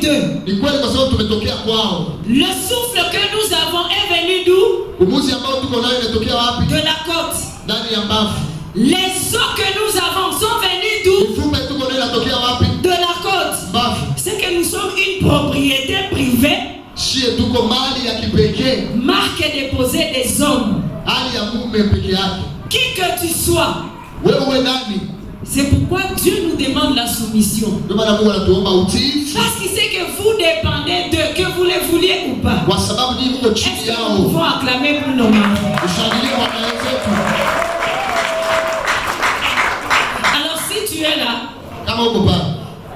d'eux. Le souffle que nous avons est venu d'où? De la côte. Les eaux que nous avons sont venues d'où? De la côte. C'est que nous sommes une propriété privée. Marque déposée des hommes. Qui que tu sois. C'est pourquoi Dieu nous demande la soumission. Parce qu'il sait que vous dépendez d'eux, que vous les vouliez ou pas. Est-ce que nous pouvons acclamer pour nos maris? Alors si tu es là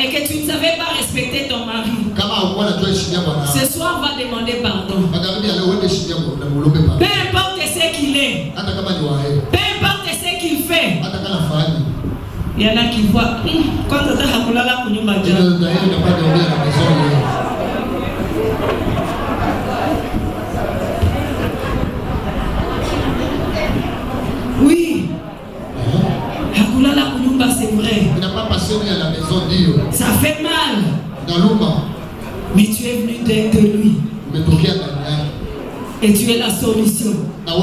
et que tu ne savais pas respecter ton mari, ce soir on va demander pardon. Peu importe ce qu'il est, peu importe ce qu'il fait. Il y en a qui voient quand tu as oui, Hakulala Kunyumba, c'est vrai. Il n'a pas passé à la maison Dieu. Ça fait mal. Mais tu es venu d'aider lui. Et tu es la solution. C'est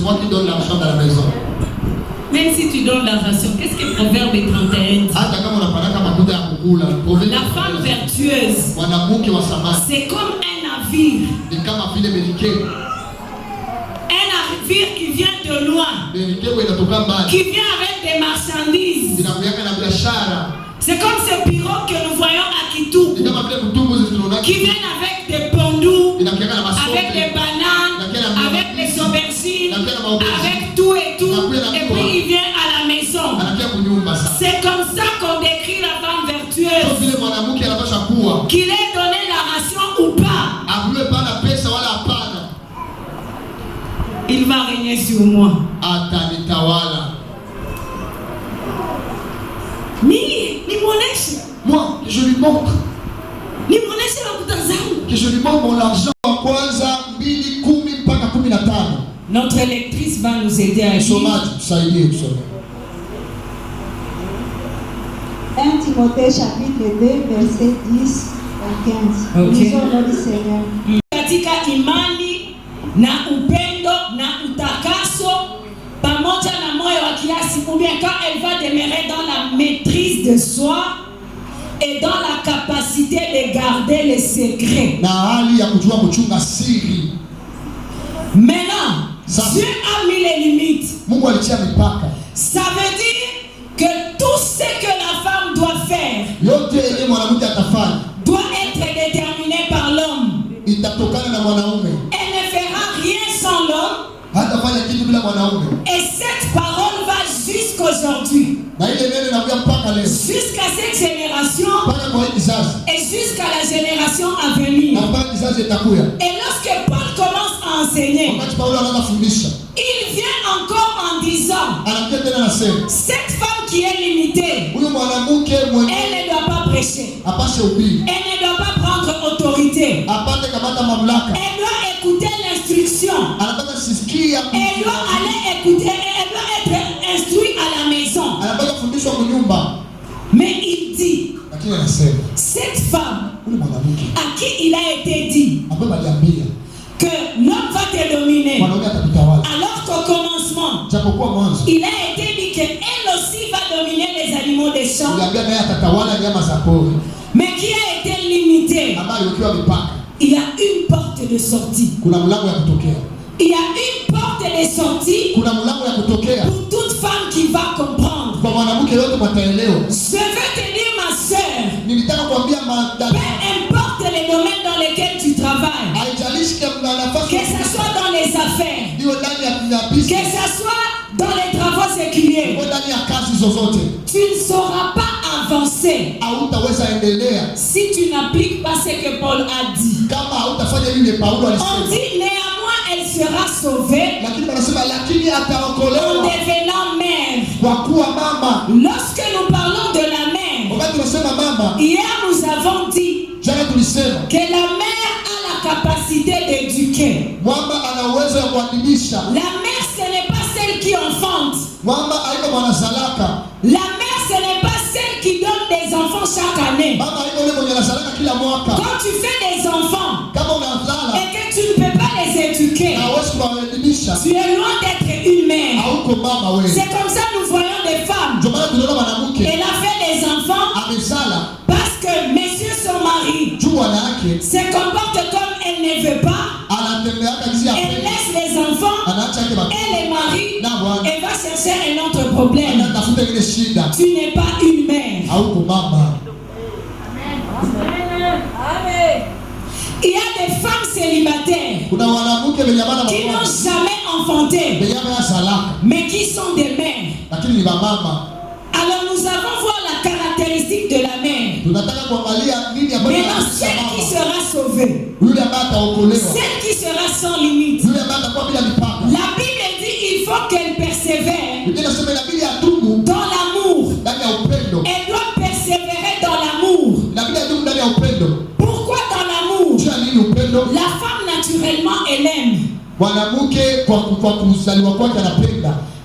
moi qui donne l'argent dans la maison. Même si tu donnes la ration, qu'est-ce que Proverbe 31 dit? La femme vertueuse, c'est comme un navire. Un navire qui vient de loin, qui vient avec des marchandises. C'est comme ces pirogues que nous voyons à Kitou, qui viennent avec des pondous, avec des bananes, avec des aubergines, avec tout et tout, et puis il vient à la maison. C'est comme ça qu'on décrit la femme vertueuse. Qu'il ait donné la ration ou pas, il va régner sur moi. Moi, que je lui montre. Que je lui montre mon argent. Notre lectrice va nous aider à lire. 1 Timothée chapitre 2 verset 10 à 15. Lisons le Seigneur. Katika imani na upendo na utakaso pamoja na moyo wa kiasi, ou bien quand elle va demeurer dans la maîtrise de soi et dans la capacité de garder les secrets. Maintenant, Dieu a mis les limites. Ça veut dire que tout ce que la femme doit faire doit être déterminé par l'homme. Elle ne fera rien sans l'homme. Et cette parole va jusqu'aujourd'hui, jusqu'à cette génération et jusqu'à la génération à venir. Et lorsque Paul commence à enseigner, il vient encore en disant, cette femme qui est limitée, elle ne doit pas prêcher, elle ne doit pas prendre autorité, elle doit écouter l'instruction, elle doit aller écouter, elle doit être instruite à la maison. Mais il dit, cette femme à qui il a été dit que l'homme va te dominer, alors qu'au commencement il a été dit qu'elle aussi va dominer les animaux des champs, mais qui a été limité. Il y a une porte de sortie. Il y a une porte de sortie pour toute femme qui va comprendre. Je veux te dire, ma soeur, peu importe les domaines dans lesquels tu travailles, que ce soit dans les affaires, que ce soit dans les travaux séculiers, tu ne sauras pas avancer si tu n'appliques pas ce que Paul a dit. On dit néanmoins elle sera sauvée en devenant mère. Lorsque nous parlons de la mère, hier nous avons dit que la mère a la capacité d'éduquer. La mère, ce n'est pas celle qui enfante. La mère, des enfants chaque année, quand tu fais des enfants et que tu ne peux pas les éduquer, tu es loin d'être une mère. C'est comme ça que nous voyons des femmes. Elle a fait des enfants parce que monsieur son mari se comporte comme elle ne veut pas. Elle laisse les enfants et les maris et va chercher un autre problème. Tu n'es pas une mère. Il y a des femmes célibataires qui n'ont jamais enfanté, mais qui sont des mères. Alors nous allons voir la caractéristique de la mère. Maintenant, celle qui sera sauvée, celle qui sera sans limite. La Bible dit qu'il faut qu'elle persévère dans l'amour. Elle doit persévérer dans l'amour. Pourquoi dans l'amour? La femme naturellement elle aime.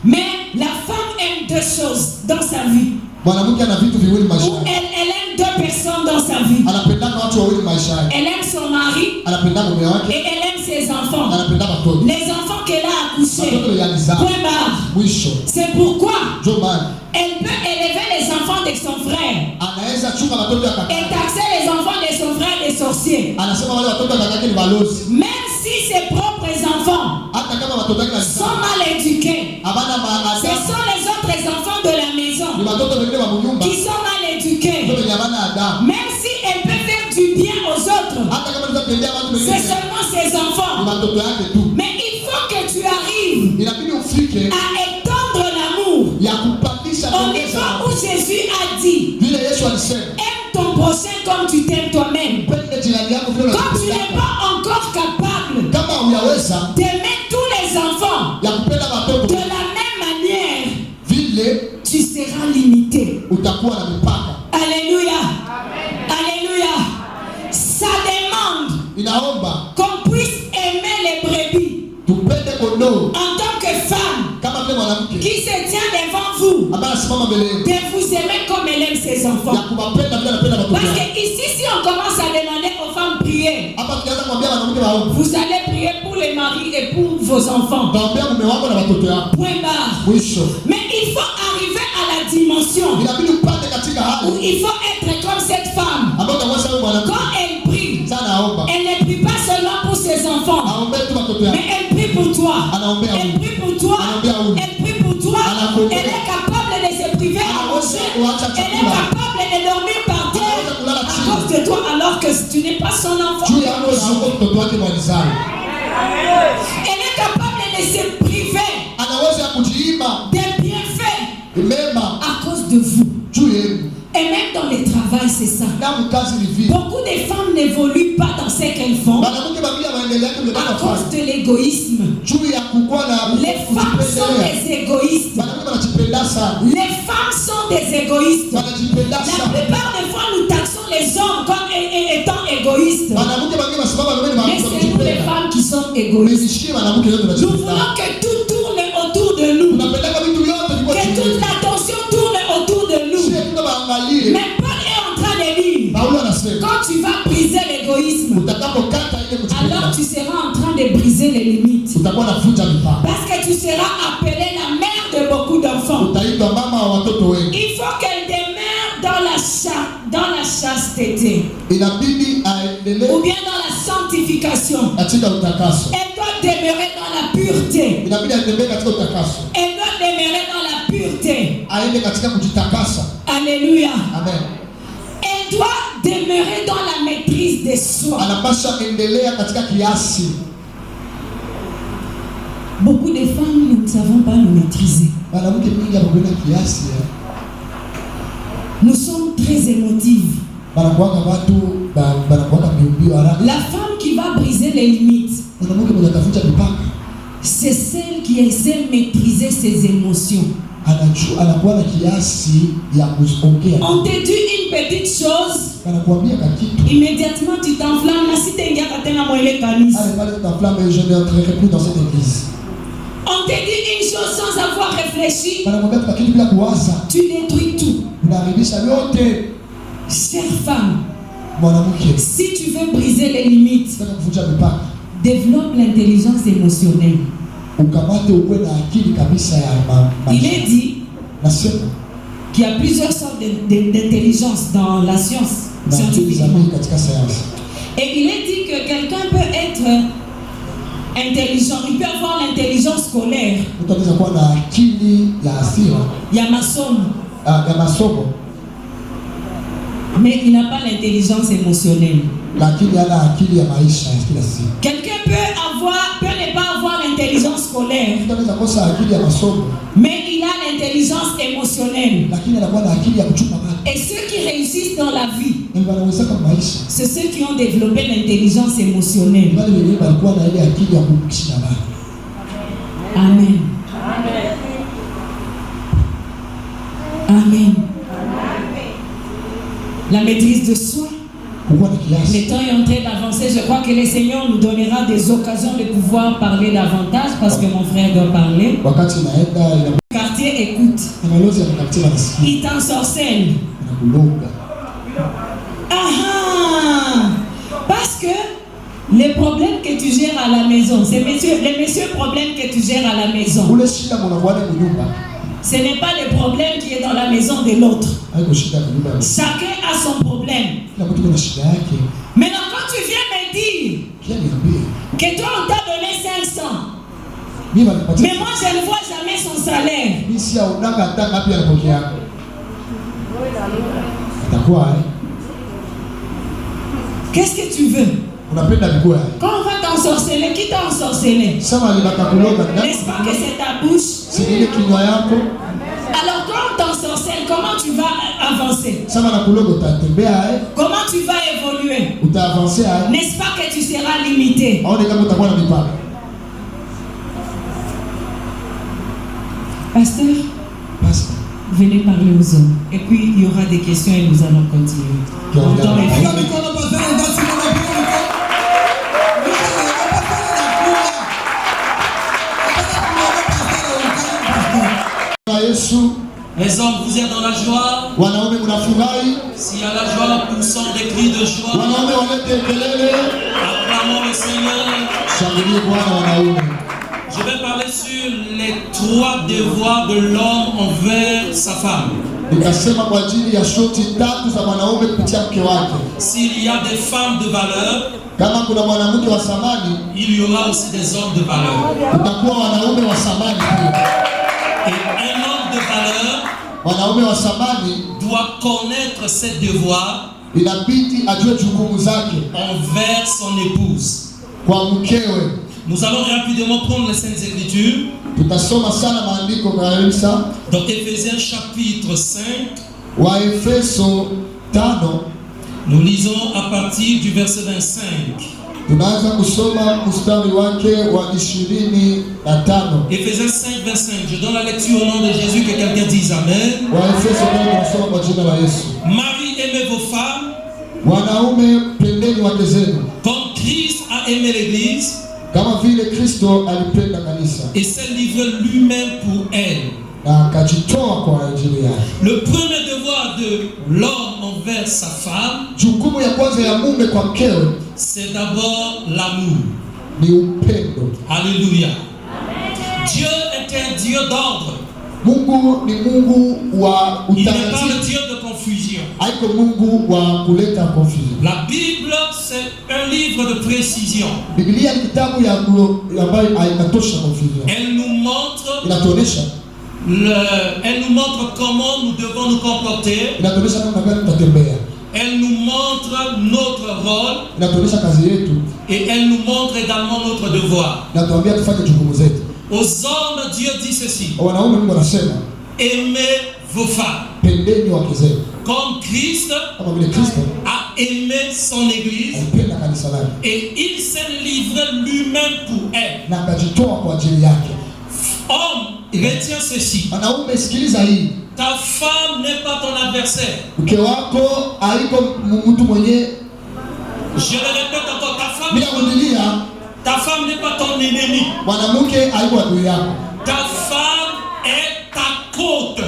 Mais la femme aime deux choses dans sa vie. Ou elle aime deux personnes dans sa vie. Elle aime son mari et elle aime ses enfants. Les enfants qu'elle a accouchés. Point barre. C'est pourquoi elle peut élever les enfants de son frère et taxer les enfants de son frère des sorciers. Même si ses propres enfants sont mal éduqués, ce sont les autres enfants de la maison qui sont mal éduqués. Même si elle peut faire du bien aux autres, c'est seulement ses enfants. Mais il faut que tu arrives à étendre l'amour au niveau où Jésus a dit: aime ton prochain comme tu t'aimes toi-même. Comme tu n'es pas encore capable d'aimer tous les enfants de la même manière, tu seras limité. Alléluia. Alléluia. Ça demande qu'on puisse aimer les brebis. En tant que femme qui se tient devant vous, de vous aimer comme elle aime ses enfants. Parce que ici, si on commence à demander aux femmes de prier, vous allez prier pour les maris et pour vos enfants. Point barre. Mais il faut arriver à la dimension où il faut être comme cette femme. Quand elle prie, elle ne prie pas seulement pour ses enfants, mais elle prie pour toi. Elle prie pour toi. Elle prie pour toi. Elle est capable de se priver à manger. Elle est capable de dormir par terre à cause de toi, alors que tu n'es pas son enfant. Elle est capable de se priver des bienfaits à cause de vous. Et même dans le travail, c'est ça. Beaucoup de femmes n'évoluent pas dans ce qu'elles font à cause de l'égoïsme. Les femmes sont des égoïstes. Les femmes sont des égoïstes. La plupart des fois, nous taxons les hommes comme étant égoïstes. Mais c'est nous les femmes qui sommes égoïstes. Nous voulons que tout tourne autour de nous. Que toute l'attention tourne autour de nous. Mais Paul est en train de dire, quand tu vas briser l'égoïsme, alors tu seras en train de briser les limites. Parce que tu seras appelé la mère de beaucoup d'enfants. Il faut qu'elle demeure dans la chasteté. Ou bien dans la sanctification. Elle doit demeurer dans la pureté. Elle doit demeurer dans la pureté. Alléluia. Amen. Elle doit demeurer dans la maîtrise de soi. Beaucoup de femmes, nous ne savons pas nous maîtriser. Nous sommes très émotives. La femme qui va briser les limites, c'est celle qui essaie de maîtriser ses émotions. On te dit une petite chose, immédiatement tu t'enflammes. On te dit une chose sans avoir réfléchi, tu détruis tout. Chère femme, si tu veux briser les limites, développe l'intelligence émotionnelle. Il est dit qu'il y a plusieurs sortes d'intelligence dans la science scientifique. Et il est dit que quelqu'un peut être intelligent, il peut avoir l'intelligence scolaire. Il y a maçon. Mais il n'a pas l'intelligence émotionnelle. Quelqu'un peut ne pas avoir l'intelligence scolaire, mais il a l'intelligence émotionnelle. Et ceux qui réussissent dans la vie, c'est ceux qui ont développé l'intelligence émotionnelle. Amen. Amen. La maîtrise de soi. Le temps est en train d'avancer. Je crois que le Seigneur nous donnera des occasions de pouvoir parler davantage parce que mon frère doit parler. Le quartier écoute. Il t'ensorcelle. Parce que les problèmes que tu gères à la maison, c'est les messieurs problèmes que tu gères à la maison. Ce n'est pas le problème qui est dans la maison de l'autre. Chacun a son problème. Maintenant, quand tu viens me dire que toi on t'a donné 500, mais moi je ne vois jamais son salaire, qu'est-ce que tu veux? Quand on va t'ensorceler, qui t'a ensorcelé? N'est-ce pas que c'est ta bouche? Alors quand on t'ensorcelle, comment tu vas avancer? Comment tu vas évoluer? N'est-ce pas que tu seras limité? Pasteur, venez parler aux hommes. Et puis il y aura des questions et nous allons continuer. Les hommes, vous êtes dans la joie. S'il y a la joie, poussons des cris de joie. Acclamons le Seigneur. Je vais parler sur les 3 devoirs de l'homme envers sa femme. S'il y a des femmes de valeur, il y aura aussi des hommes de valeur. Et un homme de valeur doit connaître ses devoirs envers son épouse. Nous allons rapidement prendre les Saintes Écritures. Dans Éphésiens chapitre 5. Nous lisons à partir du verset 25. Éphésiens 5, 25. Je donne la lecture au nom de Jésus, que quelqu'un dise Amen. Marie, aimez vos femmes comme Christ a aimé l'Église et s'est livré lui-même pour elle. Le premier devoir de l'homme envers sa femme, c'est d'abord l'amour. Alléluia. Dieu est un Dieu d'ordre. Il n'est pas le Dieu de confusion. La Bible, c'est un livre de précision. Elle nous montre comment nous devons nous comporter. Elle nous montre notre rôle. Et elle nous montre également notre devoir. Aux hommes, Dieu dit ceci: aimez vos femmes comme Christ a aimé son Église et il s'est livré lui-même pour elle. Homme, retiens ceci: ta femme n'est pas ton adversaire. Je le répète encore, ta femme n'est pas ton ennemi. Ta femme est ta côte.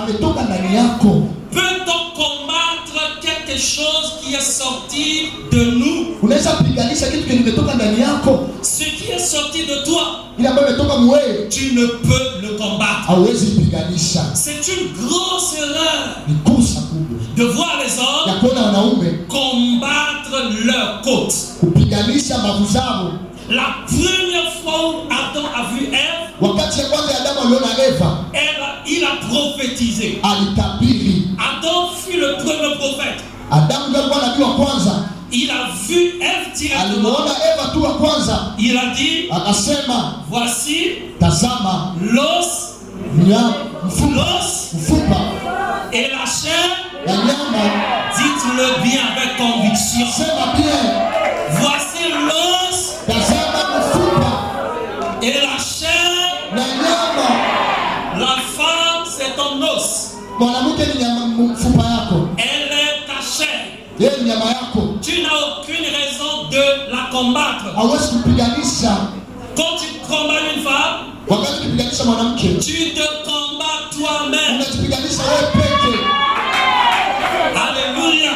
ametoka ndani yako. Peut-on combattre quelque chose qui est sorti de nous? Unaweza piganisha kitu kimetoka ndani yako? Ce qui est sorti de toi, ile ambayo imetoka mwewe, tu ne peux le combattre. Hauwezi piganisha. C'est une grosse erreur Ni kosa kubwa de voir les hommes ya kuona wanaume combattre leur côte. kupiganisha mavu zao. La première fois où Adam a vu Ève, wakati ya kwanza Adamu aliona Eva, il a prophétisé. alitabiri. Adam fut le premier prophète. Adamu ndiye alikuwa nabii wa kwanza. Il a vu Ève directement. Alimuona Eva tu wa kwanza. Il a dit, akasema, voici, tazama, l'os, mfupa et la chair. na nyama. Dites-le bien avec conviction. Sema bien. Voici l'os, tazama, mfupa et la chair. na nyama. La femme, c'est ton os. Mwanamke ni nyama, mfupa yako. Elle est ta chair. Yeye ni nyama yako. Tu n'as aucune raison de la combattre. Hauwezi kupiganisha. Quand tu combats une femme, wakati ukipiganisha mwanamke, tu te combats toi-même. unajipiganisha wewe peke. Alléluia.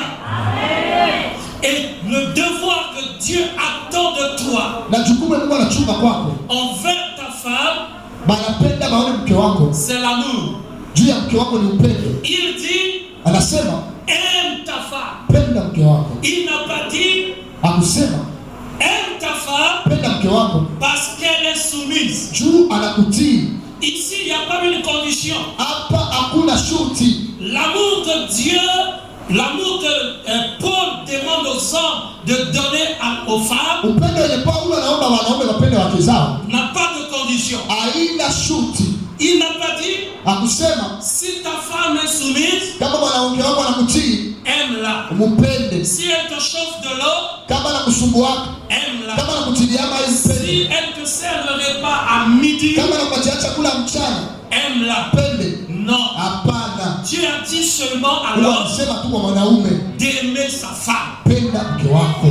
Et le devoir que Dieu attend de toi na jukumu Mungu anachunga kwako envers ta femme, banapenda baone mke wako, c'est l'amour. juu ya mke wako ni upendo. Il dit, Anasema aime ta femme. penda mke wako. Il n'a pas dit, Akusema aime ta femme penda mke wako parce qu'elle est soumise. juu anakutii. Ici, il n'y a pas une condition. Hapa hakuna shurti. L'amour de Dieu, l'amour que Paul demande aux hommes de donner aux femmes, Upendo yenye Paulo anaomba wanaume wapende wake zao n'a pas de condition. haina shurti. Il n'a pas dit, Akusema si ta femme est soumise, kama mwanamke wako anakutii, aime-la. umpende. Si elle te chauffe de l'eau, Kama anakusumbua, aime-la. kama anakutiliama, Si mpende. elle te sert le repas à midi, Kama anakupatia chakula mchana, aime-la. pende. Non. Hapana. Dieu a dit seulement alors Unasema tu kwa mwanaume, d'aimer sa femme. penda mke wako.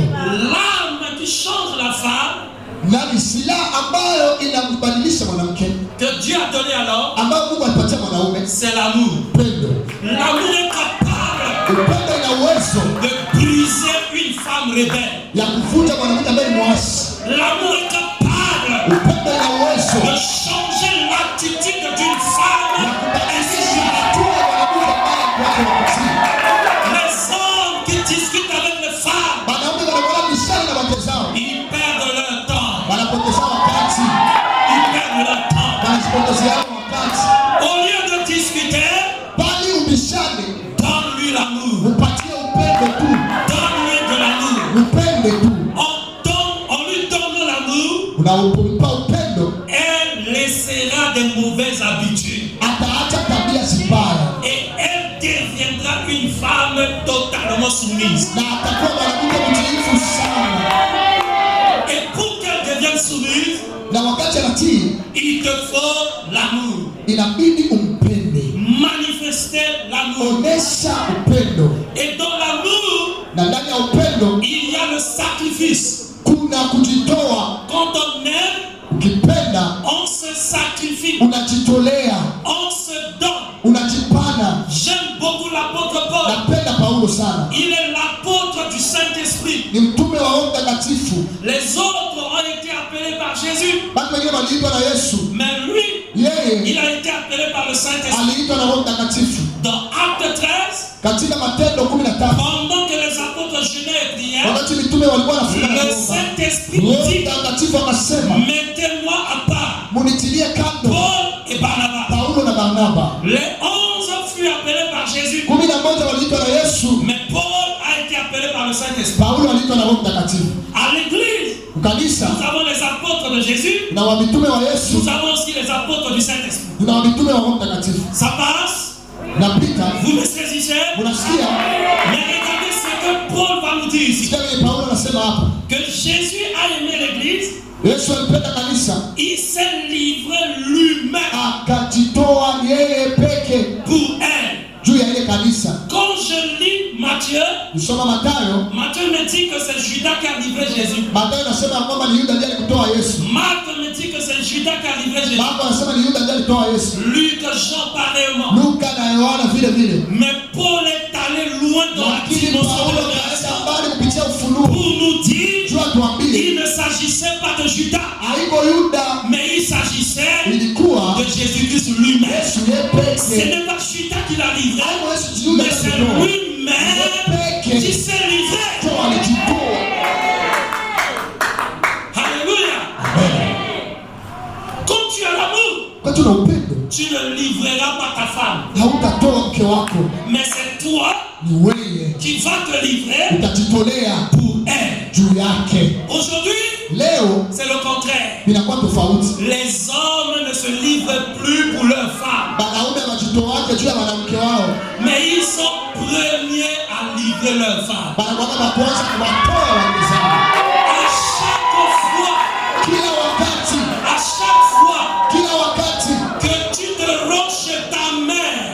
L'arme qui change la femme, Na ni silaha ambayo inambadilisha mwanamke, que Dieu a donné alors, ambayo Mungu alipatia mwanaume, c'est l'amour. pendo. L'amour est capable Upendo ina uwezo de briser une femme rebelle. ya kuvunja mwanamke ambaye ni mwasi. L'amour est capable Upendo ina uwezo de changer l'attitude d'une femme ya kubadilisha insoumise. hatua ya mwanamke ambaye kwake wakutii. Les hommes qui discutent avec les femmes, Wanaume wanakuwa bishana na wake zao, ils perdent leur temps. wanapoteza wakati, Ils perdent leur temps. wanajipotezea wakati. Au lieu de discuter, Bali ubishane, donne-lui l'amour. upatie upendo tu, Donne-lui de l'amour. upende tu. On lui donne l'amour, Unapompa upendo, elle laissera des mauvaises habitudes. ataacha tabia zibaya Et elle deviendra une femme totalement soumise. na atakuwa mwanamke mtiifu sana. Et pour qu'elle devienne soumise, Na wakati anatii, il te faut l'amour. inabidi umpende, Manifester l'amour. onesha upendo. Et dans l'amour, Na ndani ya upendo il y a le sacrifice. kuna kujitoa. Quand on aime, Ukipenda on se sacrifie. unajitolea, On se donne. unajipana. J'aime beaucoup l'apôtre Paul. Napenda Paulo sana, Il est l'apôtre du Saint-Esprit. ni mtume wa Roho Mtakatifu. Les autres ont été appelés par Jésus. Watu wengine waliitwa na Yesu, Mais lui, yeye il a été appelé par le Saint-Esprit. aliitwa na Roho Mtakatifu. Dans Acte 13, Katika Matendo 13, pendant que les apôtres jeûnaient et priaient, wakati mitume walikuwa wanafunga na le kuomba, Saint-Esprit Roho dit, Mtakatifu akasema, mettez-moi à part munitilie kando Paul et Barnabas. Paulo na Barnaba. Les 11 furent appelés par Jésus. 11 waliitwa na Yesu, Mais Paul a été appelé par le Saint-Esprit. Paulo aliitwa na Roho Mtakatifu. À l'église, Kanisa nous avons les apôtres de Jésus. na wa mitume wa Yesu, Nous avons aussi les apôtres du Saint-Esprit. tuna wa mitume wa Roho Mtakatifu. Ça passe. Napita, Vous me saisissez. unasikia? Mais regardez ce que Paul va nous dire ici. Sikia vile Paulo anasema hapa. Que Jésus a aimé l'église. Yesu alipenda kanisa, Il s'est livré lui-même akajitoa yeye peke pour elle. juu ya ile kanisa. Quand je lis Matthieu, Usoma Mathayo, Matthieu me dit que c'est Judas qui a livré Jésus. Mathayo anasema kwamba ni Yuda ndiye alikutoa Yesu. Marc me dit que c'est Judas Judas qui a livré Jésus. Mambo anasema ni Yuda ndiye alitoa Yesu. Luc, Jean pareillement. Luka na Yohana vile vile. Mais Paul est allé loin dans la dimension de la habari kupitia ufunuo. Pour nous dire, Jua tuambie. Il ne s'agissait pas de Judas. Haiko Yuda. Mais il s'agissait ilikuwa de Jésus-Christ lui-même. Yesu yeye Ce n'est pas Judas qui l'a livré. Mais c'est lui-même qui s'est livré. Alléluia. Quand tu as l'amour, tu ne livreras pas ta femme. Mais c'est toi qui vas te livrer pour elle. Aujourd'hui, c'est le contraire. Les hommes ne se livrent plus pour leurs femmes. Mais ils sont premiers à livrer leurs femmes. À chaque fois que tu te rends chez ta mère,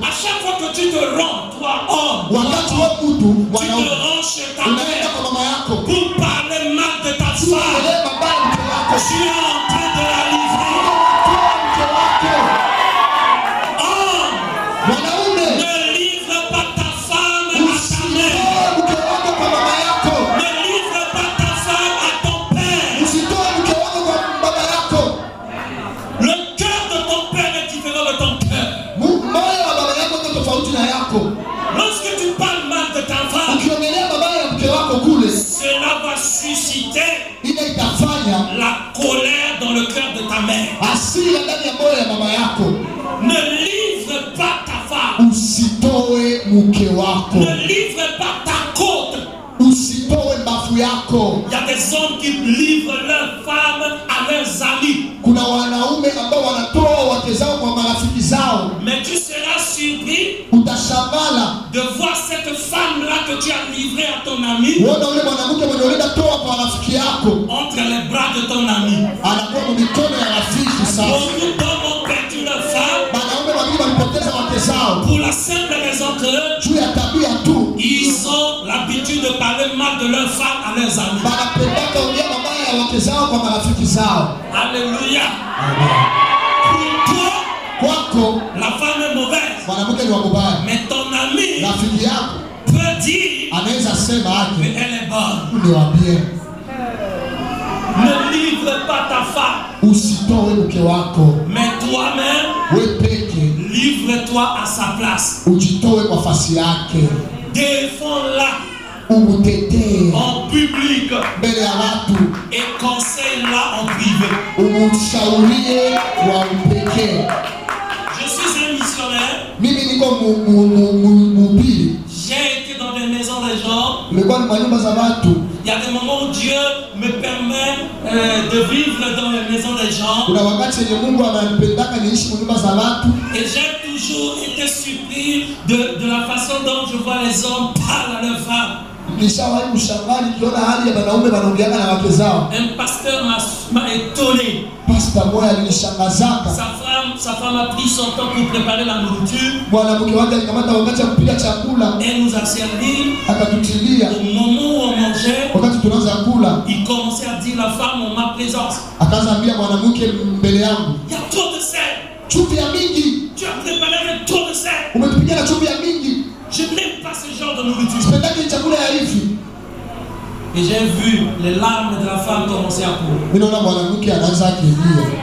à chaque fois que tu te rends, toi homme, tu te rends chez ta mère pour parler mal de ta femme, tu es en train de la livrer. Homme, ne livre pas ta femme à ta mère. Ne livre pas ta femme à ton père. Le cœur de ton père est différent de ton cœur. Lorsque tu parles mal de ta femme, cela va susciter la colère dans le cœur de ta mère. Ne livre pas ta femme. Ne livre pas ta côte. Il y a des hommes qui livrent leurs femmes à leurs amis. Mais tu seras surpris de voir cette femme-là que tu as livrée à ton ami entre les bras de ton ami. Beaucoup d'hommes ont perdu leur femme pour la simple raison que ils ont l'habitude de parler mal de leur femme à leurs amis. Alléluia. Pour toi, la femme est mauvaise. Mais ton ami peut dire qu'elle est bonne. Ne livre pas ta femme. Mais toi-même, livre-toi à sa place. Défends-la en public et conseille-la en privé. Je suis un missionnaire. J'ai été dans des maisons des gens. Il y a des moments où Dieu me permet de vivre dans les maisons des gens. Et j'ai toujours été surpris de la façon dont je vois les hommes parler à leurs femmes. Un pasteur m'a étonné. Sa femme a pris son temps pour préparer la nourriture. Elle nous a servi. Au moment où on mangeait, il commençait à dire la femme en ma présence. Il y a trop de sel. Tu as préparé avec trop de sel. Je n'aime pas ce genre de nourriture. Et j'ai vu les larmes de la femme commencer à couler.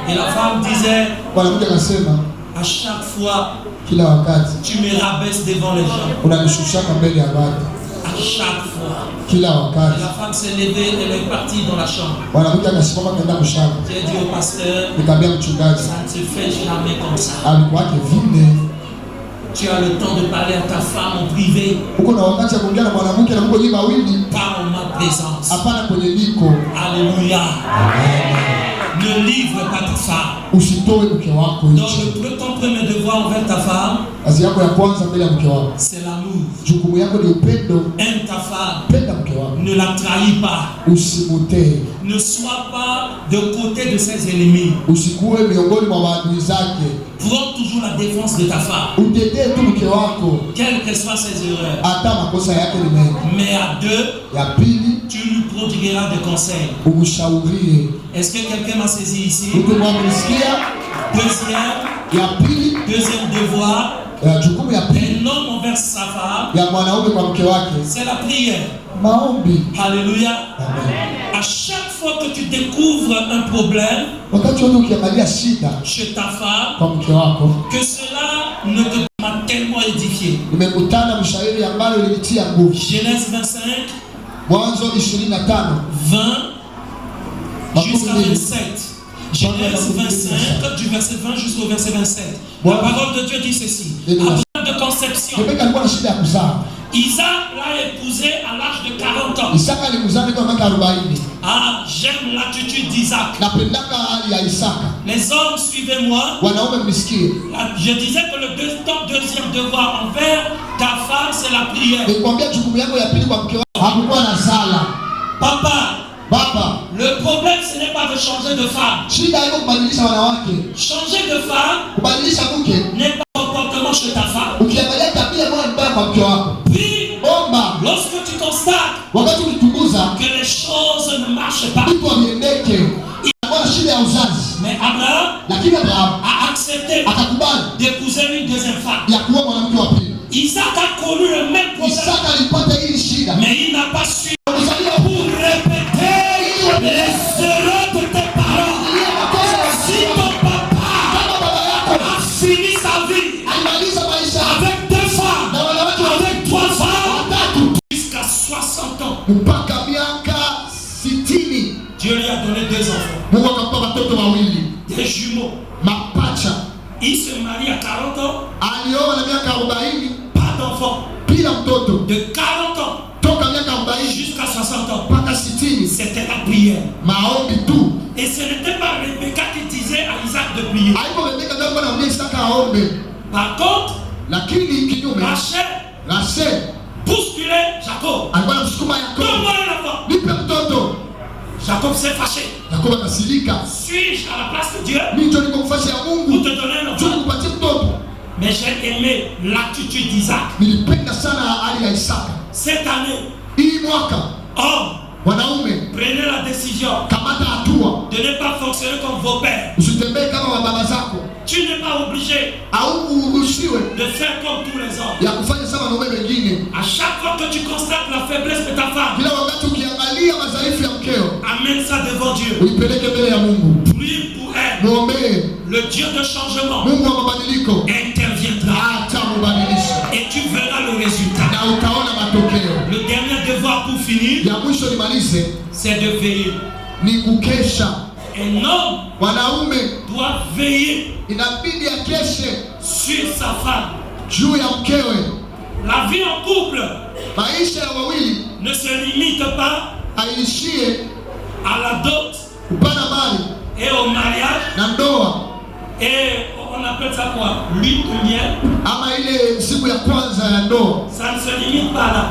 Et la femme disait, à chaque fois, tu me rabaisses devant les gens. À chaque fois. Et la femme s'est levée, elle est partie dans la chambre. J'ai dit au pasteur, ça ne se fait jamais comme ça. Tu as le temps de parler à ta femme en privé. Pas en ma présence. Alléluia. Ne livre pas ta femme. Donc ton premier devoir envers ta femme, c'est l'amour. Aime ta femme. Ne la trahis pas. Ne sois pas de côté de ses ennemis. Prends toujours la défense de ta femme. Quelles que soient ses erreurs. Mais à deux, tu lui prodigueras des conseils. Est-ce que quelqu'un m'a saisi ici? Deuxième devoir. Un homme envers sa femme, c'est la prière. Alléluia. À chaque fois que tu découvres un problème chez ta femme, que cela ne te m'a tellement édifié. Genèse 25, 20 jusqu'à 27. Genèse 25, du verset 20 jusqu'au verset 27. La parole de Dieu dit ceci. Après de conception, Isaac l'a épousé à l'âge de 40 ans. Ah, j'aime l'attitude d'Isaac. Les hommes, suivez-moi. Je disais que le deuxième devoir envers ta femme, c'est la prière. Papa, le problème ce n'est pas de changer de femme. Changer de femme n'est pas un comportement chez ta femme. Puis, lorsque tu constates que les choses ne marchent pas, mais Abraham a accepté d'épouser une deuxième femme. Isaac a connu le même problème, mais il n'a pas su pour répéter les erreurs de tes parents. Si ton papa a fini sa vie avec 2 femmes, avec 3 femmes, jusqu'à 60 ans, Dieu lui a donné 2 enfants, des jumeaux. Il se marie à 40 ans, pas d'enfant. De 40 ans jusqu'à 60 ans, c'était la prière. Et ce n'était pas Rebecca qui disait à Isaac de prier. Par contre, Rachel bousculait Jacob. Donne-moi un enfant. Jacob s'est fâché. Suis-je à la place de Dieu pour te donner un enfant? Mais j'ai aimé l'attitude d'Isaac. Cette année, homme, prenez la décision de ne pas fonctionner comme vos pères. Tu n'es pas obligé de faire comme tous les hommes. À chaque fois que tu constates la faiblesse de ta femme, amène ça devant Dieu. Prie pour elle. Le Dieu de changement interviendra et tu verras le résultat. Le dernier devoir pour finir, c'est de veiller. Un homme doit veiller sur sa femme. La vie en couple ne se limite pas à la dot et au mariage. Et on appelle ça quoi? L'huile de miel. Ça ne se limite pas là.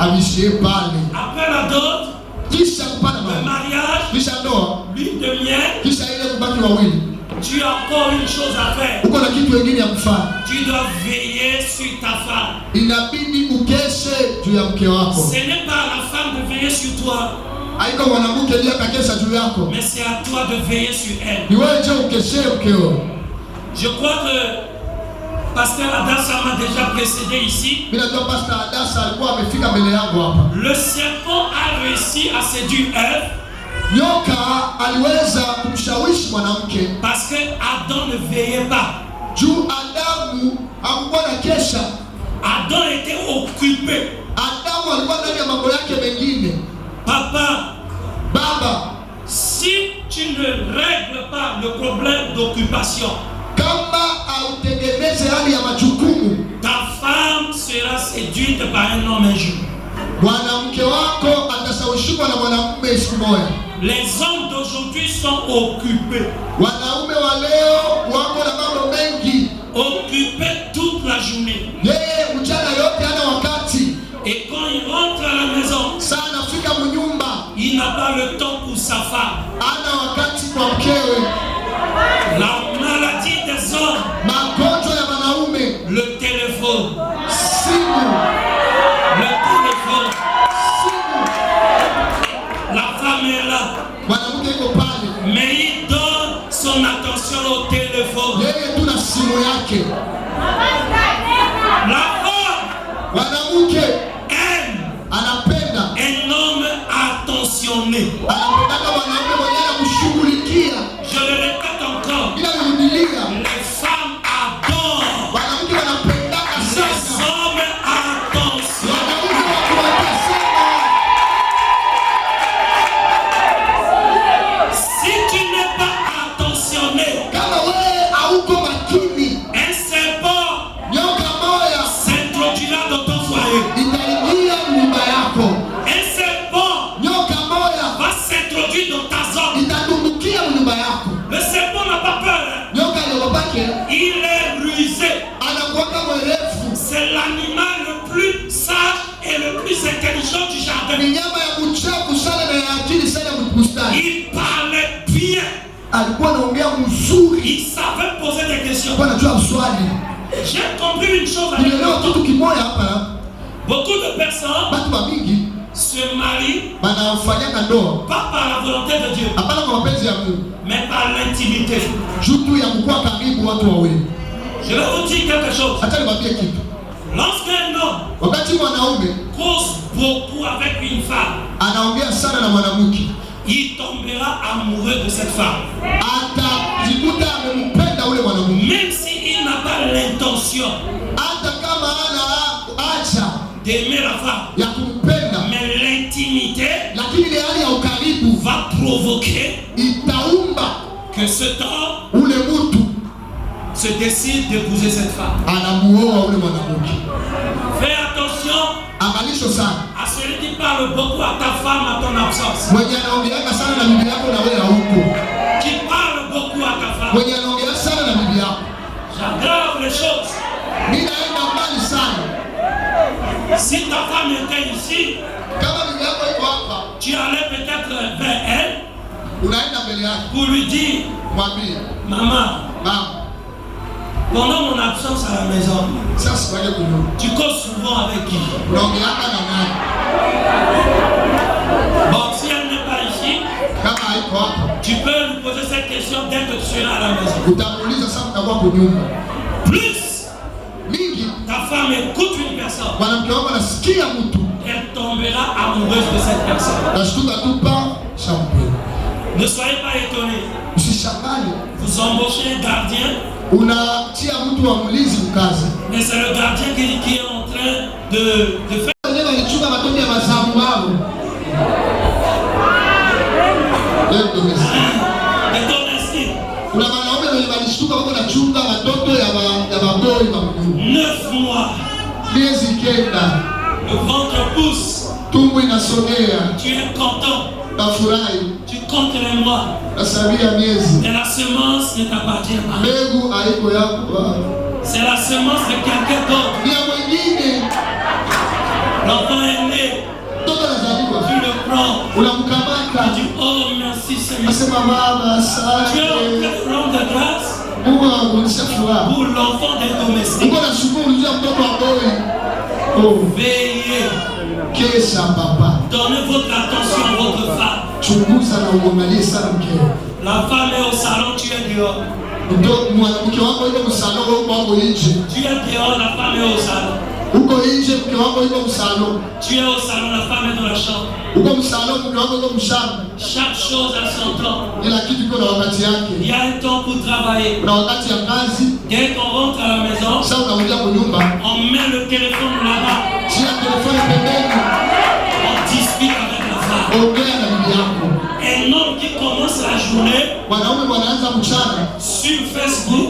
Après la dot, le mariage, l'huile de miel, tu as encore une chose à faire. Tu dois veiller sur ta femme. Ce n'est pas à la femme de veiller sur toi, mais c'est à toi de veiller sur elle. Je crois que Pasteur Adassa m'a déjà précédé ici. Le serpent a réussi à séduire Ève parce que Adam ne veillait pas. Adam était occupé. Papa, si tu ne règles pas le problème d'occupation, ta femme sera séduite par un homme un jour. Les hommes d'aujourd'hui sont occupés. Occupés toute la journée. Et quand il rentre à la maison, il n'a pas le temps pour sa femme. La maladie des hommes femme est là. Mais il donne son attention au téléphone. La femme aime un homme attentionné. Je le répète encore. Les femmes adorent les hommes attentionnés. Si tu n'es pas attentionné, un serpent s'introduira dans ton foyer. Un serpent va s'introduire dans ta zone. Le serpent n'a pas peur. Il est rusé. C'est l'animal le plus sage et le plus intelligent du jardin. Il parlait bien. Il savait poser des questions. J'ai compris une chose avec beaucoup de personnes se marient pas par la volonté de Dieu, mais par l'intimité. Je vais vous dire quelque chose. Lorsqu'un homme cause beaucoup avec une femme, il tombera amoureux de cette femme. Même s'il n'a pas l'intention d'aimer la femme, mais l'intimité va provoquer que cet homme se décide d'épouser cette femme. Fais attention à celui qui parle beaucoup à ta femme à ton absence. Qui parle beaucoup à ta femme. J'aggrave les choses. Si ta femme était ici, tu allais peut-être vers elle pour lui dire, maman, pendant mon absence à la maison, tu causes souvent avec qui? Bon, si elle n'est pas ici, tu peux lui poser cette question dès que tu seras à la maison. Plus ta femme écoute une personne, elle tombera amoureuse de cette personne. Ne soyez pas étonnés. Vous embauchez un gardien, mais c'est le gardien qui est en train de faire. Neuf mois. Le ventre pousse. Tu es content. Tu comptes les mois. Et la semence ne t'appartient pas. C'est la semence de quelqu'un d'autre. L'enfant est né. Tu le prends. Tu dis oh merci Seigneur. Tu es en train de rendre grâce pour l'enfant des domestiques. Veillez. Donnez votre attention à votre femme. La femme est au salon, tu es dehors. Tu es dehors, la femme est au salon. Tu es au salon, la femme est dans la chambre. Chaque chose a son temps. Il y a un temps pour travailler. Dès qu'on rentre à la maison, on met le téléphone là-bas. On discute avec la femme. Un homme qui commence la journée sur Facebook,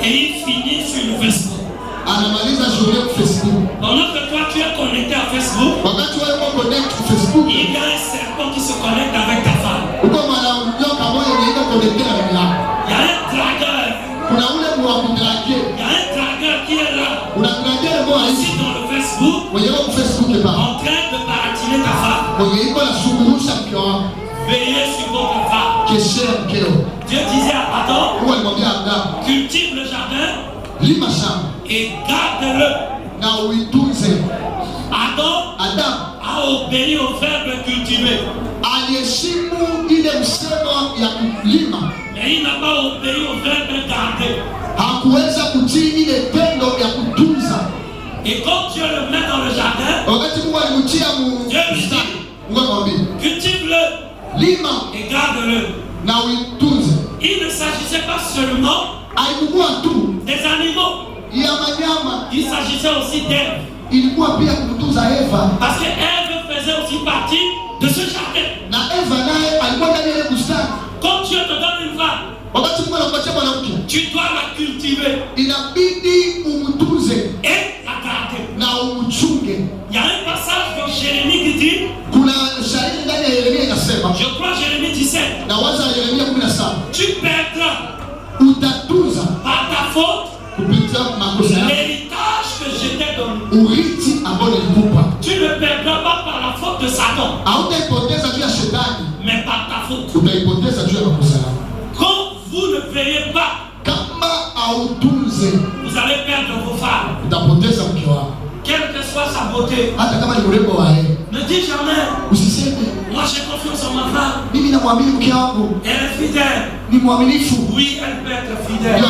et il finit sur le Facebook. Pendant que toi tu es connecté à Facebook, il y a un serpent qui se connecte avec ta femme. Il y a un dragueur. Il y a un dragueur qui est là. Ici dans le Facebook, en train de baratiner ta femme. Veillez sur votre femme. Dieu disait à Adam, cultive le jardin et garde-le. Adam a obéi au verbe cultiver. Aliheshimu ile msemo ya kulima. Mais il n'a pas obéi au verbe garder. Hakuweza kutii ile tendo ya kutunza. Et quand Dieu le met dans le jardin, Dieu lui dit, cultive-le, lima et garde-le. Il ne s'agissait pas seulement des animaux. Il s'agissait aussi d'Ève. Parce que Ève faisait aussi partie de ce jardin. Quand Dieu te donne une femme, tu dois la cultiver et la garder. Il y a un passage dans Jérémie qui dit, je crois Jérémie 17, tu perdras par ta faute l'héritage que je t'ai donné. Tu ne perdras pas par la faute de Satan, mais par ta faute. Quand vous ne payez pas, vous allez perdre vos femmes. Quelle que soit sa beauté, ne dis jamais, moi j'ai confiance en ma femme, elle est fidèle. Oui, elle peut être fidèle.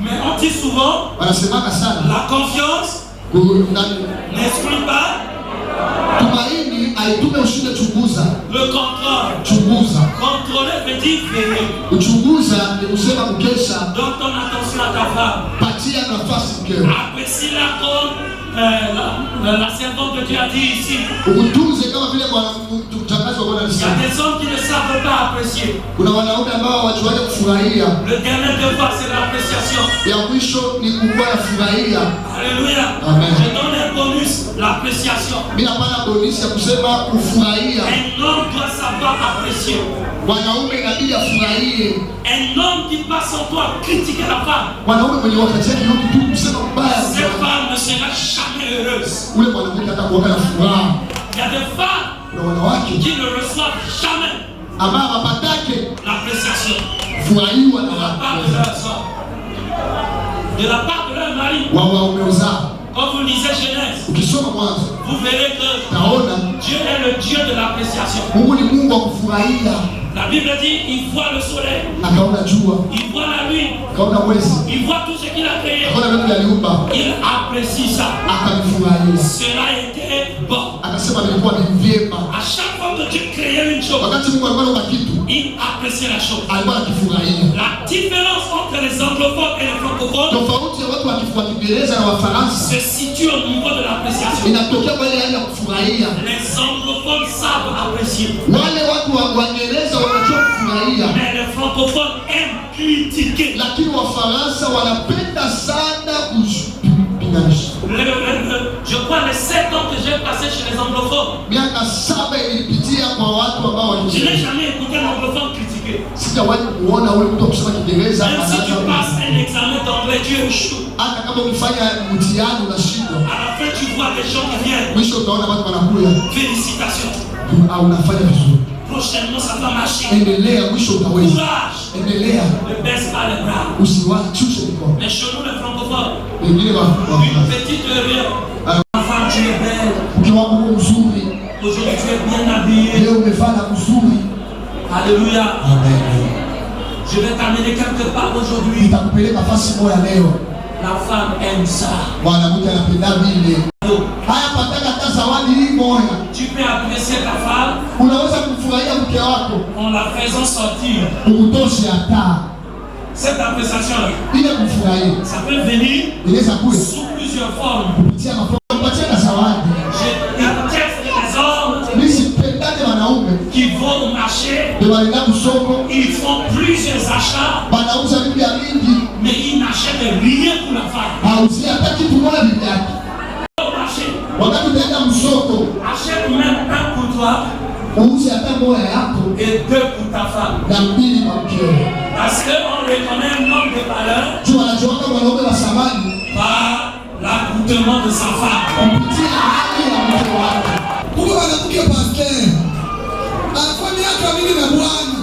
Mais on dit souvent, la confiance n'exclut pas le contrôle. Contrôler veut dire veiller. Donne ton attention à ta femme. Apprécie-la comme la servante de Dieu a dit ici. Il y a des hommes qui ne savent pas apprécier. Le dernier devoir, c'est l'appréciation. Alléluia. Je donne un bonus, l'appréciation. Un homme doit savoir apprécier. Un homme qui passe son temps à critiquer la femme, cette femme ne sera jamais heureuse. Il y a des femmes qui ne reçoivent jamais l'appréciation de la part de leur mari. Quand vous lisez Genèse, vous verrez que Dieu est le Dieu de l'appréciation. La Bible dit, il voit le soleil, il voit la nuit, il voit tout ce qu'il a créé. Il apprécie ça. Cela était bon. À chaque fois que Dieu créait une chose, il appréciait la chose. La différence entre les anglophones et les francophones se situe au niveau de l'appréciation. Les anglophones savent apprécier, mais les francophones aiment critiquer. Je crois les 7 ans que j'ai passé chez les anglophones, je n'ai jamais écouté un anglophone critiquer. Même si tu passes un examen d'anglais, tu échoues. À la fin, tu vois des gens qui viennent. Félicitations. Prochainement, ça va marcher. Courage. Ne baisse pas les bras. Mais chez nous, les francophones, une petite erreur. Enfant, tu es belle. Aujourd'hui, tu es bien habillé. Alléluia. Je vais t'amener quelque part aujourd'hui. La femme aime ça. Tu peux apprécier ta femme en la faisant sortir. Cette appréciation-là, ça peut venir sous plusieurs formes. Je déteste les hommes qui vont au marché, ils font plusieurs achats, mais ils n'achètent rien pour la femme. Au marché, achète même un pour toi et 2 pour ta femme. Parce qu'on reconnaît un homme de valeur par l'accoutrement de sa femme. Pourquoi mwanamke pasteur anafanya miaka mingi na Bwana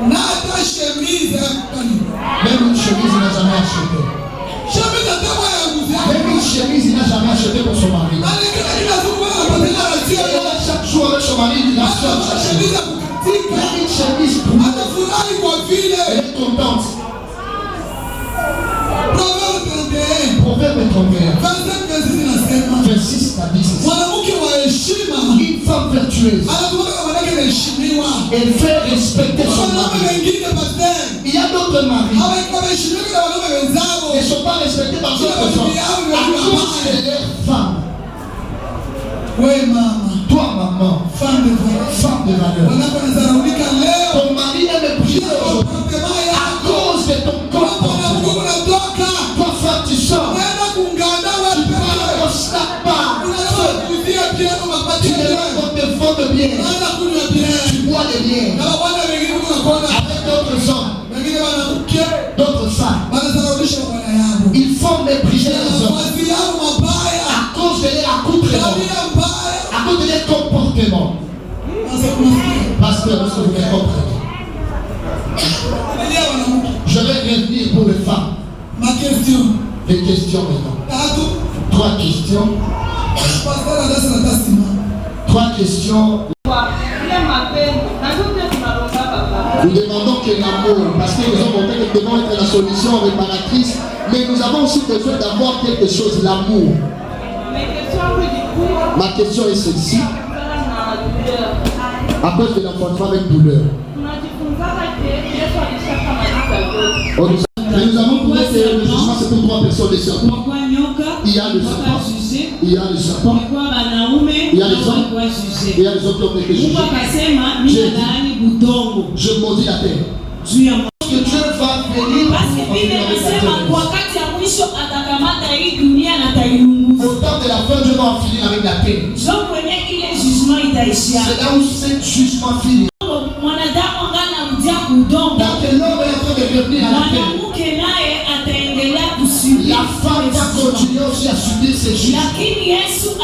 na hata chemise même une chemise n'a jamais acheté. Chemise hata moja ya nguvu. Même une chemise n'a jamais acheté pour son mari. Alikuwa anazungumza na pasteur Elle est contente. Proverbe 31. Verset 6 à 10. Une femme vertueuse, elle fait respecter son mari. Il y a d'autres maris qui ne sont pas respectés par d'autres femmes à cause de leur femme. Oui, maman. Toi, maman, femme de valeur. Ton mari est méprisé aujourd'hui à cause de ton comportement. Toi, femme, tu sors. Tu prends au snap-pas. Tu te lèves pour te fondre bien. Tu bois les biens. Avec d'autres hommes, d'autres femmes. Ils font mépriser les hommes à cause de leur accoutrement, à cause de leur comportement. Pasteur, est-ce que vous me comprenez? Je vais revenir pour les femmes. Ma question. Les questions maintenant. 3 questions. 3 questions. Nous demandons que l'amour, parce que nous avons montré que devons être la solution réparatrice, mais nous avons aussi besoin d'avoir quelque chose, l'amour. Ma question est celle-ci. À cause de l'enfantement avec douleur. Mais nous avons trouvé que le jugement c'est pour 3 personnes des serpents. Il y a le serpent, il y a le serpent, il y a les hommes, il y a les autres qui ont été jugés. Je maudis la terre. Que Dieu va venir au temps de la fin, Dieu va en finir avec la terre. C'est là où ce jugement finit. Tant que l'homme est en train de revenir à la terre, la femme va continuer aussi à subir ses jugements. Mais Jésus a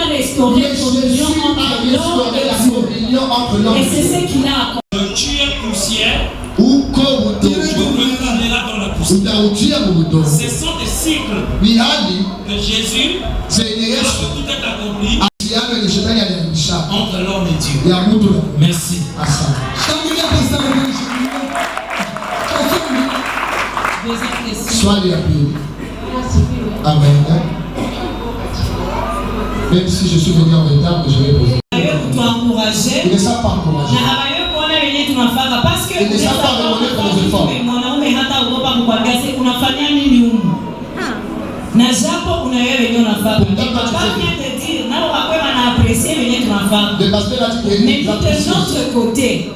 restauré la communion entre l'homme et Dieu. Tu es poussière. Ou comme Tu es là dans la poussière. Ce sont des cycles de Jésus. Tout est accompli entre l'homme et Dieu. Merci. Soyez appuyés. Amen. Même si je suis venu en retard, je vais poser. Il ne savent pas encourager. Parce que il ne savent pas reconnaître nos efforts. Mais de notre côté,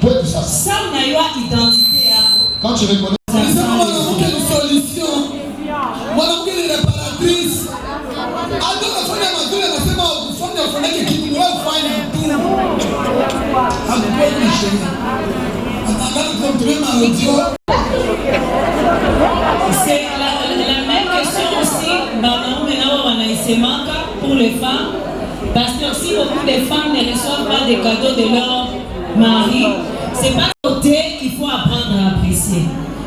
ça on a eu identité. Quand tu reconnais c'est la même question aussi pour les femmes, parce que si beaucoup de femmes ne reçoivent pas des cadeaux de leur mari, c'est pas côté qu'il faut apprendre à apprécier.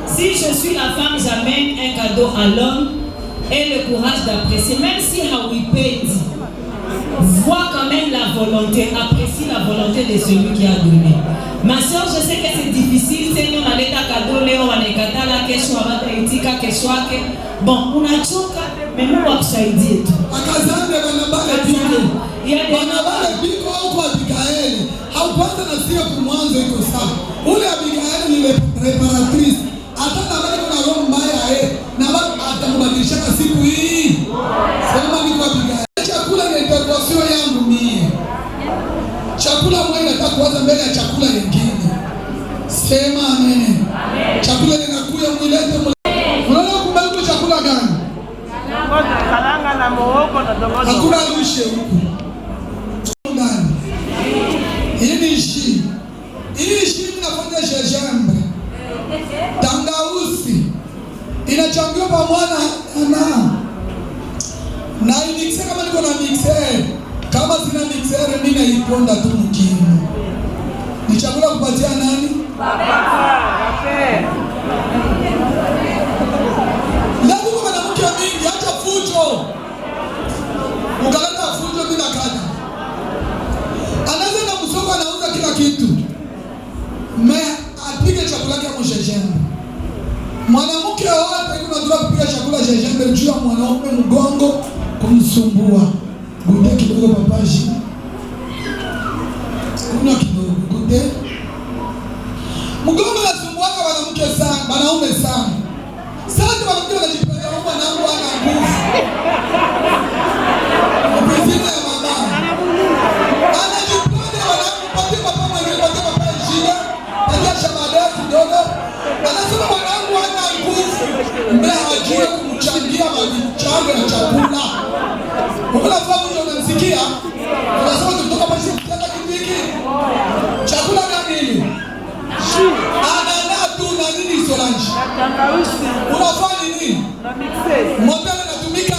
Si je suis la femme, j'amène un cadeau à l'homme et le courage d'apprécier, même si Hawipedi vois quand même la volonté, apprécie la volonté de celui qui a donné. Ma soeur, je sais que c'est difficile, Seigneur, on a des cadeaux, Léo, on a des cadeaux, la question, on a des cadeaux, bon, on a choqué, mais nous, on a dit tout. Il y a des chakula moja inataka kuanza mbele ya chakula kingine. Sema amen. Chakula linakuja mwilete. Unaona kubali chakula gani? Karanga na muhogo na dongodo. Hakuna lishe huku. Ndani. Hii shi inafanya shajambe. Tangausi. Inachangiwa pa mwana na mixer kama niko na mixer. Kama sina mixer mimi naiponda tu mkini. Ni chakula kupatia nani? Baba. Lazima mwanamke mingi acha fujo. Ukaleta fujo bila kaja. Anaanza na msoko anauza kila kitu. kitu. Apige chakula yake mjejembe. Mwanamke wote unajua kupiga chakula jejembe juu ya mwanaume mgongo kumsumbua. Gunde kidogo papaji. Kuna kidogo gunde. Mgongo unasumbua mwanamke sana, wanaume sana. Sasa wanamke wanajipeleka mwanangu ana nguvu. Mpizini ya mama. Anajipeleka wanangu pate papa mwingine pate papa jina. Pate shamada kidogo. Anasema mwanangu ana nguvu. Mbona hajui kumchangia mchango na chakula. Unafahamu ndio unamsikia? Unasema kutoka pasi kitaka kipiki. Chakula gani hili? Anana tu na nini Solange? Unafanya nini? Motel inatumika?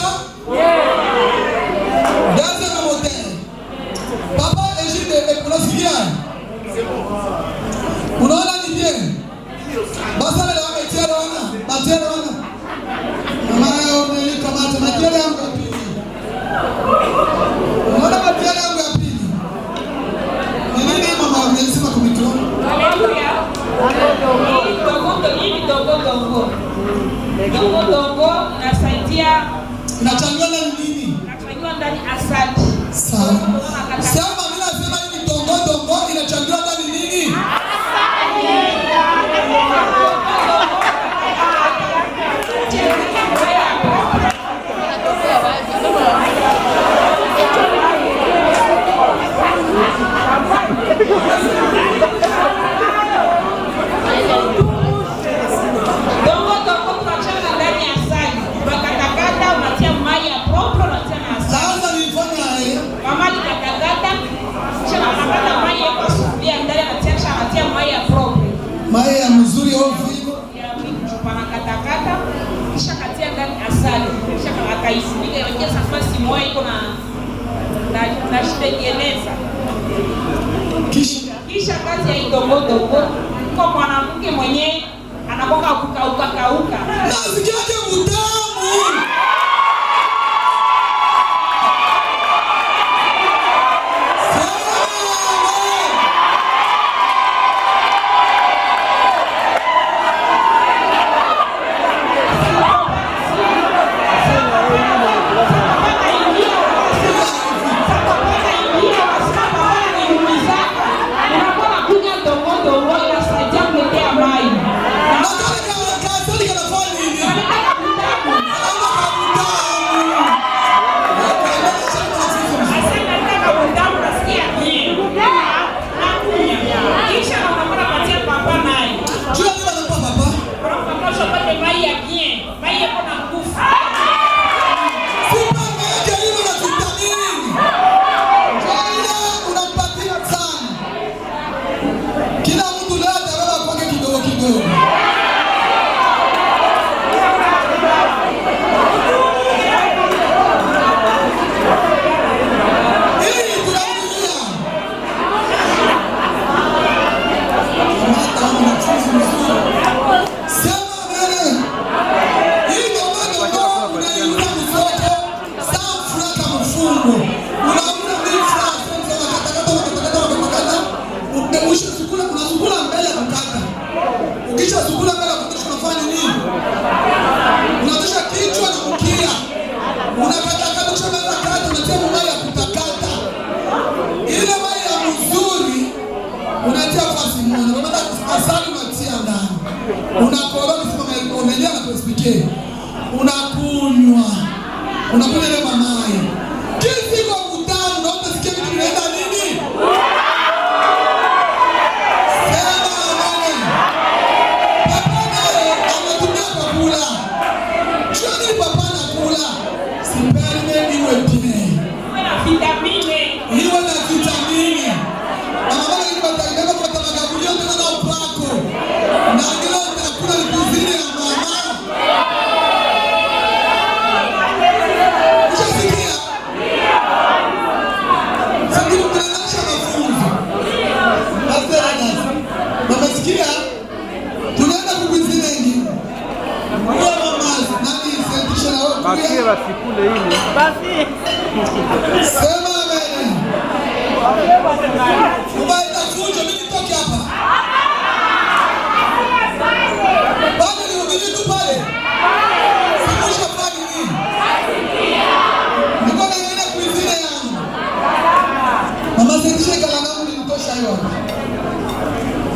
Danza na motel. Papa Ejide unasikia? Unaona ni bien? Basa leo ametia wana, batia wana. Mama yao ni kama tunatia yangu ya pili. Unaona batia yangu ya pili. Ni nini mama amesema kwa mikro? Haleluya. Dongo nasaidia. Inachanganywa na nini? Inachanganywa ndani asali. Sawa. Sema mimi nasema hivi dongo inachanganywa ndani nini? Mai ya mzuri au hivyo ya mimi chupana katakata kisha katia ndani asali kisha akaifunika yote safari moja iko na shitengeneza kisha kazi ya idongo kwa mwanamke mwenyewe anakoka kukauka nasikia yake mtamu. Unakunywa ile mamai kisi kwa kutano na utasikia vitu vinaenda nini? Sema amen. Papa naye anatumia kwa kula. Choni papa anakula. Sperme iwe bien. Iwe na vitamini. Na mama ni batakana kwa tabakabulia tena na upako. Na ngilo utakula ni kuzini ya mama. Bakie basikule hili. Basi. Sema amen. Ubaita fujo mimi wapi?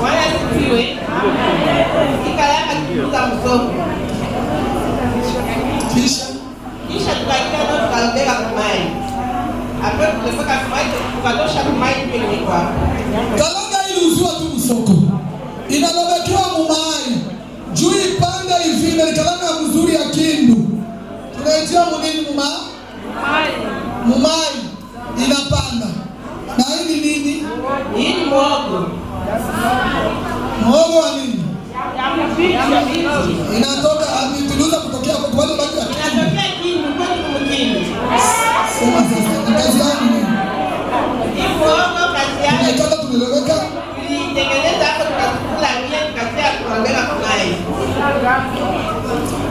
Wala sikiwe. Ikalanga kukuza msoko. Kisha tukaika ndo tukalobeka kumai. Ape tulipeka kumai, tukatosha kumai kwenye kwa. Kalanga iliuziwa tu msoko. Inalobekiwa mumai. Juu ipande hivi na kalanga mzuri ya Kindu. Tunaitia munini mumai? Mumai inapanda. Na hii ni nini? Hii ni muhogo. Muhogo wa nini? Inatoka tuliuza kutokea kwa wale baki ya Kindu. Inatokea Kindu, kwa Kindu. Sema sasa, kazi yangu nini? Hii muhogo kazi yangu. Tunaitaka tumeleweka? Tulitengeneza hapo tukakula mia tukatia kuongeza kumai.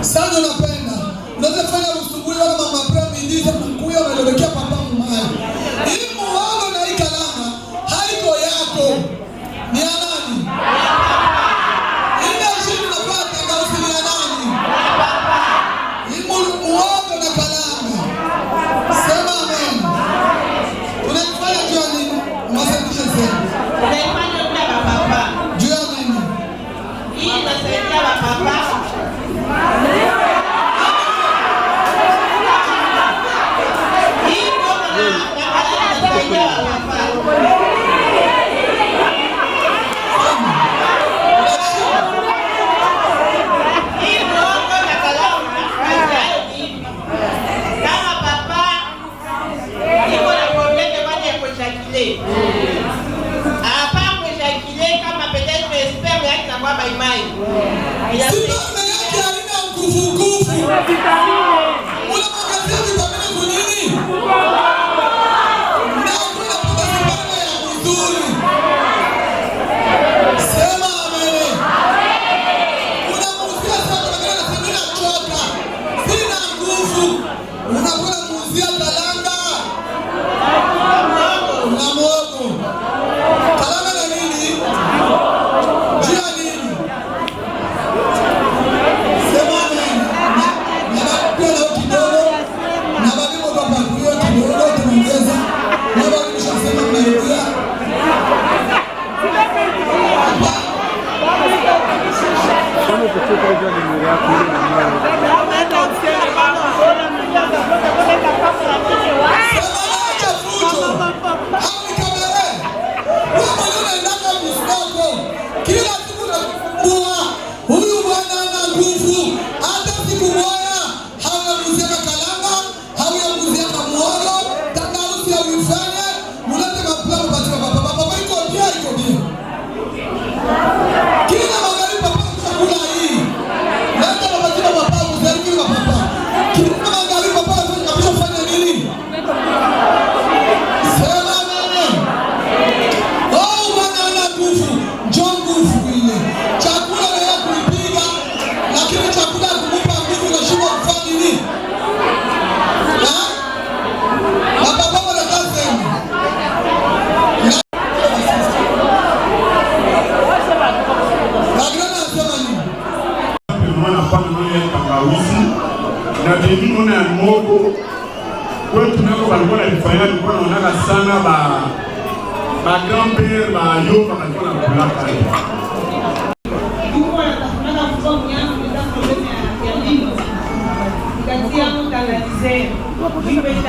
Sasa unapenda. Unaweza fanya usubuhi wala mama premi ndiza kuya unaelekea papa mumai. Hii muhogo na hii kalanga haiko yako. Ni ya nani? Ile shida unapata kausi ni ya nani? Hii muhogo na kalanga. Sema amen. Unaifanya juu ya nini? Unasaidisha sema. Unaifanya juu ya baba. Juu ya nini? Hii inasaidia baba.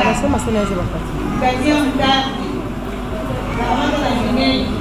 Anasema sina hizo wakati. Katia mtaki. Na mama na